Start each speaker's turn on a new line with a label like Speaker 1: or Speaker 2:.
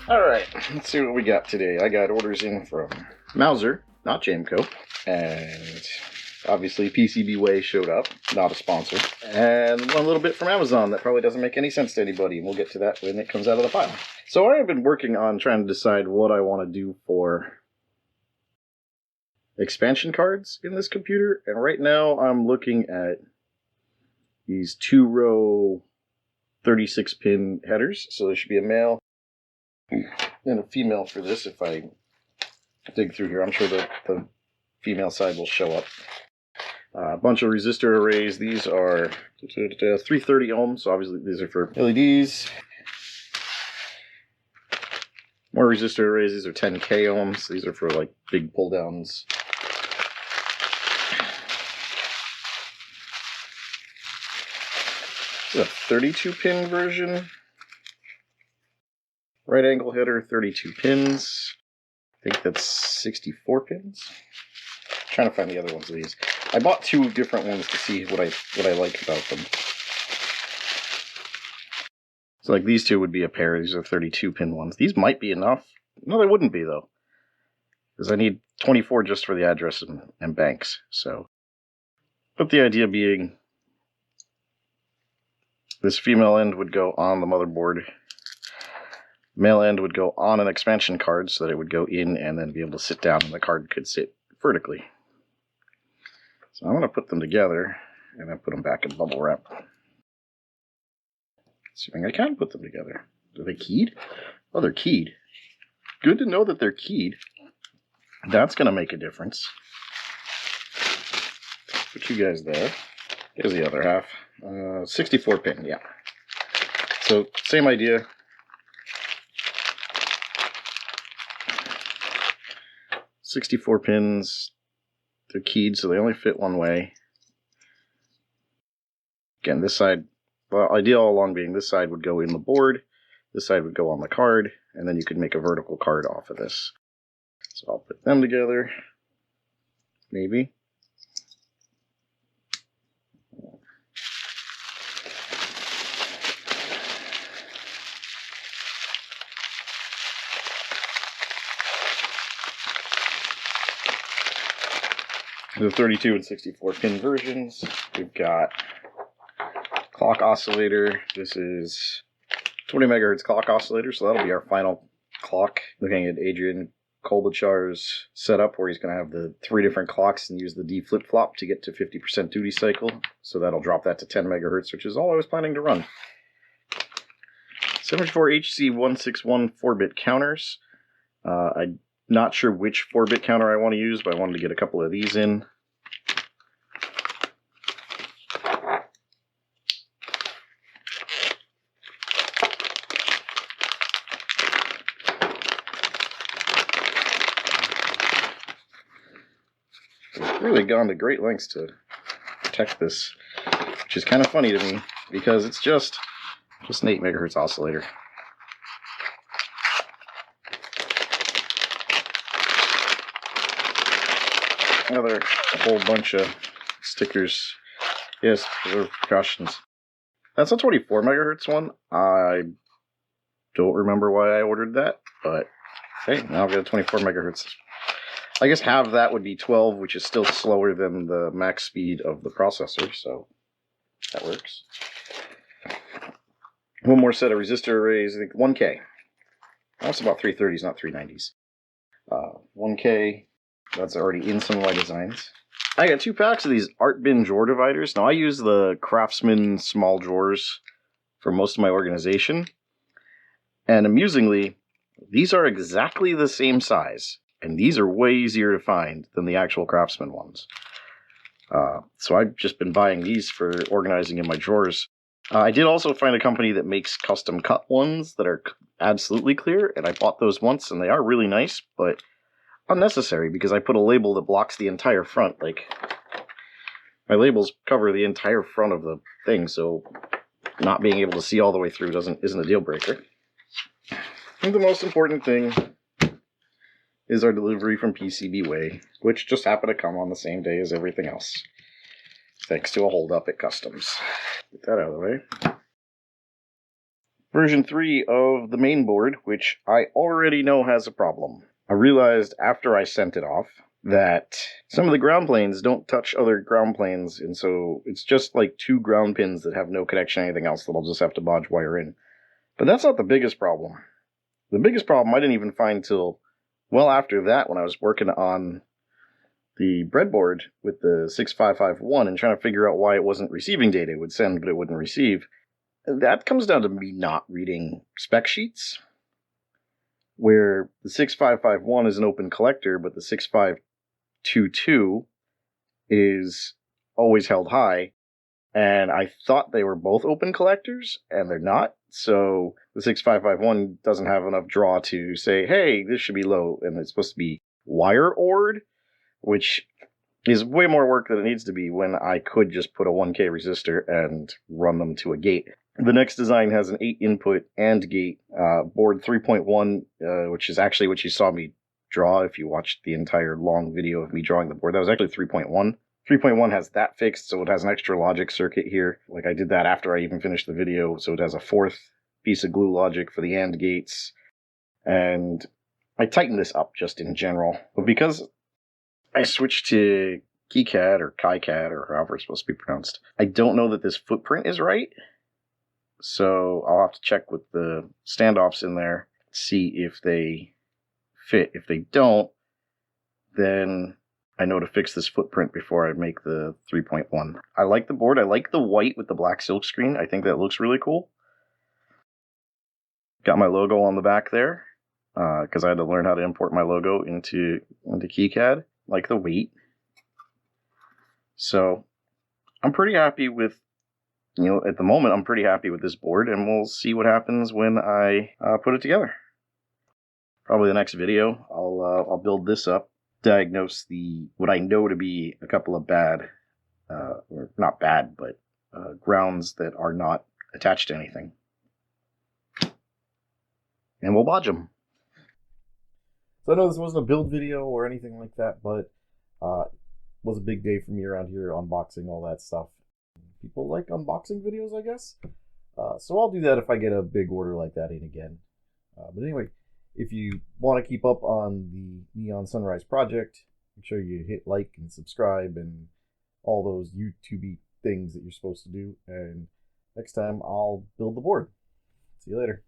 Speaker 1: Alright, let's see what we got today. I got orders in from Mauser, not Jamco, and obviously PCBWay showed up, not a sponsor, and one little bit from Amazon that probably doesn't make any sense to anybody, and we'll get to that when it comes out of the pile. So I have been working on trying to decide what I want to do for expansion cards in this computer, and right now I'm looking at these 2-row 36-pin headers, so there should be a male and a female for this. If I dig through here, I'm sure that the female side will show up. A bunch of resistor arrays. These are 330 ohms, so obviously these are for LEDs. More resistor arrays. These are 10K ohms. These are for like big pull downs. This is a 32-pin version. Right angle header, 32 pins. I think that's 64 pins. I'm trying to find the other ones of these. I bought 2 different ones to see what I like about them. So like these 2 would be a pair. These are 32-pin ones. These might be enough. No, they wouldn't be though, because I need 24 just for the address and banks. So, but the idea being, this female end would go on the motherboard. Male end would go on an expansion card so that it would go in and then be able to sit down and the card could sit vertically. So I'm going to put them together and then put them back in bubble wrap. Assuming I can put them together. Are they keyed? Oh, they're keyed. Good to know that they're keyed. That's going to make a difference. Put you guys there. Here's the other half. 64 pin, yeah. So same idea. .64 pins, they're keyed, so they only fit one way. Again, this side, well, idea all along being this side would go in the board, this side would go on the card, and then you could make a vertical card off of this. So I'll put them together, maybe. The 32 and 64 pin versions. We've got clock oscillator. This is 20 megahertz clock oscillator, so that'll be our final clock. Looking at Adrian Kolbachar's setup where he's going to have the 3 different clocks and use the D flip-flop to get to 50% duty cycle. So that'll drop that to 10 megahertz, which is all I was planning to run. 74HC161 4-bit counters. I'm not sure which 4-bit counter I want to use, but I wanted to get a couple of these in. I've really gone to great lengths to protect this, which is kind of funny to me because it's just an 8 megahertz oscillator. Another whole bunch of stickers. Yes, for precautions. That's a 24 megahertz one. I don't remember why I ordered that, but hey, now I've got a 24 megahertz. I guess half of that would be 12, which is still slower than the max speed of the processor, so that works. One more set of resistor arrays, I think 1K. That's about 330s, not 390s. 1K. That's already in some of my designs. I got 2 packs of these Art Bin drawer dividers. Now I use the Craftsman small drawers for most of my organization. And amusingly, these are exactly the same size. And these are way easier to find than the actual Craftsman ones. So I've just been buying these for organizing in my drawers. I did also find a company that makes custom cut ones that are absolutely clear. And I bought those once and they are really nice, but unnecessary because I put a label that blocks the entire front. Like, my labels cover the entire front of the thing, so not being able to see all the way through isn't a deal breaker. And the most important thing is our delivery from PCBWay, which just happened to come on the same day as everything else, thanks to a hold up at customs. Get that out of the way. version 3 of the Mainboard, which I already know has a problem. I realized after I sent it off that some of the ground planes don't touch other ground planes, and so it's just like 2 ground pins that have no connection to anything else that I'll just have to bodge wire in. But that's not the biggest problem. The biggest problem I didn't even find till well after that, when I was working on the breadboard with the 6551 and trying to figure out why it wasn't receiving data. It would send, but it wouldn't receive. That comes down to me not reading spec sheets, where the 6551 is an open collector, but the 6522 is always held high. And I thought they were both open collectors, and they're not. So the 6551 doesn't have enough draw to say, hey, this should be low, and it's supposed to be wire ORed, which is way more work than it needs to be when I could just put a 1K resistor and run them to a gate. The next design has an 8 input AND gate, board 3.1, which is actually what you saw me draw if you watched the entire long video of me drawing the board. That was actually 3.1. 3.1 has that fixed, so it has an extra logic circuit here. Like, I did that after I even finished the video, so it has a 4th piece of glue logic for the AND gates. And I tightened this up just in general. But because I switched to KiCad or KiCad or however it's supposed to be pronounced, I don't know that this footprint is right. So I'll have to check with the standoffs in there, see if they fit. If they don't, then I know to fix this footprint before I make the 3.1. I like the board. I like the white with the black silk screen. I think that looks really cool. Got my logo on the back there, because I had to learn how to import my logo into KiCad. Like the weight. So I'm pretty happy with, at the moment, I'm pretty happy with this board, and we'll see what happens when I put it together. Probably the next video, I'll build this up, diagnose what I know to be a couple of bad, or not bad, but grounds that are not attached to anything. And we'll bodge them. So I know this wasn't a build video or anything like that, but it was a big day for me around here, unboxing all that stuff. People like unboxing videos, I guess. So I'll do that if I get a big order like that in again. But anyway, if you want to keep up on the Neon Sunrise project, make sure you hit like and subscribe and all those YouTube things that you're supposed to do. And next time I'll build the board. See you later.